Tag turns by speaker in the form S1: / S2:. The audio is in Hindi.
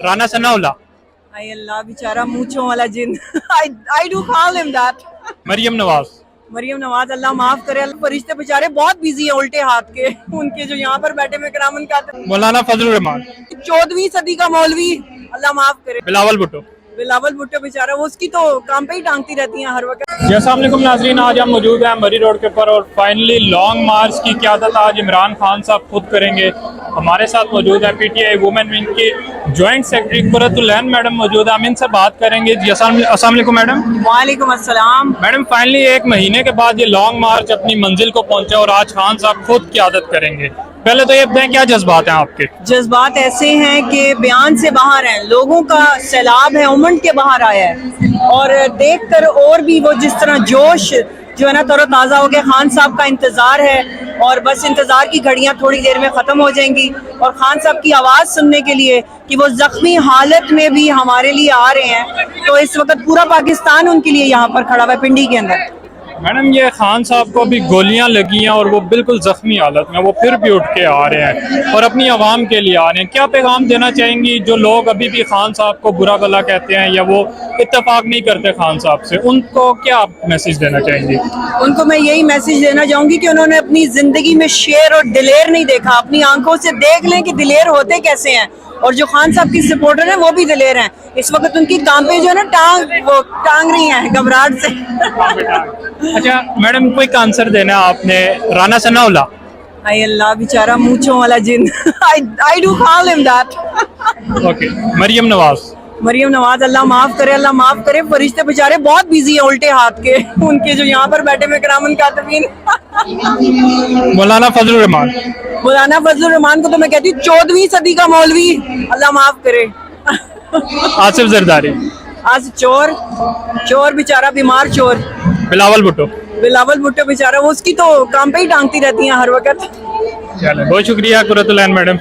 S1: Rana Sanaullah,
S2: Ay Allah, बेचारा मूंछों वाला जिन. I do call him that.
S1: Maryam Nawaz,
S2: Maryam Nawaz, अल्लाह माफ करे. अल्लाह फरिश्ते बेचारे बहुत बिजी हैं उल्टे हाथ के. उनके जो यहाँ पर बैठे में करामन का.
S1: Maulana Fazlur Rahman,
S2: 14वीं सदी का मौलवी, अल्लाह माफ करे.
S1: Bilawal Bhutto।
S2: बिलावल भुट्टो बेचारा, वो उसकी तो काम पे ही टांगती रहती हैं हर वक्त.
S1: जी अस्सलाम वालेकुम नाज़रीन, आज हम मौजूद हैं मरी रोड के ऊपर और फाइनली लॉन्ग मार्च की क़यादत आज इमरान खान साहब खुद करेंगे। हमारे साथ मौजूद है पीटीआई वुमेन विंग की जॉइंट सेक्रेटरी कुर्रतुल ऐन मैडम मौजूद है। हम इनसे बात करेंगे। जी अस्सलाम वालेकुम मैडम।
S2: वालेकुम अस्सलाम.
S1: मैडम फाइनली एक महीने के बाद ये लॉन्ग मार्च अपनी मंजिल को पहुंचा और आज खान साहब खुद क़यादत करेंगे। पहले तो ये बताएं क्या जज्बात हैं आपके?
S2: जज्बात ऐसे हैं कि बयान से बाहर हैं. लोगों का सैलाब है, उमंड के बाहर आया है और देखकर और भी वो जिस तरह जोश जो है ना तरोताज़ा हो गया. खान साहब का इंतज़ार है और बस इंतज़ार की घड़ियां थोड़ी देर में ख़त्म हो जाएंगी और खान साहब की आवाज़ सुनने के लिए कि वो ज़ख्मी हालत में भी हमारे लिए आ रहे हैं. तो इस वक्त पूरा पाकिस्तान उनके लिए यहाँ पर खड़ा हुआ है पिंडी के अंदर.
S1: मैडम ये खान साहब को अभी गोलियां लगी हैं और वो बिल्कुल जख्मी हालत में, वो फिर भी उठ के आ रहे हैं और अपनी आवाम के लिए आ रहे हैं। क्या पैगाम देना चाहेंगी जो लोग अभी भी खान साहब को बुरा भला कहते हैं या वो इत्तेफाक नहीं करते खान साहब से, उनको क्या आप मैसेज देना चाहेंगी?
S2: उनको मैं यही मैसेज देना चाहूँगी कि उन्होंने अपनी ज़िंदगी में शेर और दिलेर नहीं देखा. अपनी आंखों से देख लें कि दिलेर होते कैसे हैं. और जो खान साहब की सपोर्टर हैं वो भी दिलेर हैं. इस वक्त उनकी टांगें जो है ना टांग रही हैं घबराहट से.
S1: अच्छा मैडम, क्विक आंसर देना आपने। राना सनाउल्लाह,
S2: हाय अल्लाह, बेचारा मूंछों वाला जिन. I do call him that.
S1: Okay. Maryam Nawaz,
S2: Maryam Nawaz, अल्लाह माफ करे. अल्लाह माफ करे. फरिश्ते बेचारे बहुत बिजी हैं उल्टे हाथ के. उनके जो यहाँ पर बैठे में करामन कातबीन.
S1: मौलाना फजलुर रहमान,
S2: मौलाना फजलुर रहमान को तो मैं कहती हूँ 14वीं सदी का मौलवी, अल्लाह माफ करे.
S1: आसिफ जरदारी,
S2: आज चोर बेचारा, बीमार चोर.
S1: बिलावल भुट्टो।
S2: बिलावल भुट्टो बेचारा, वो उसकी तो काम पे ही टांगती रहती हैं हर वक्त.
S1: चलो बहुत शुक्रिया कुर्रतुल ऐन मैडम।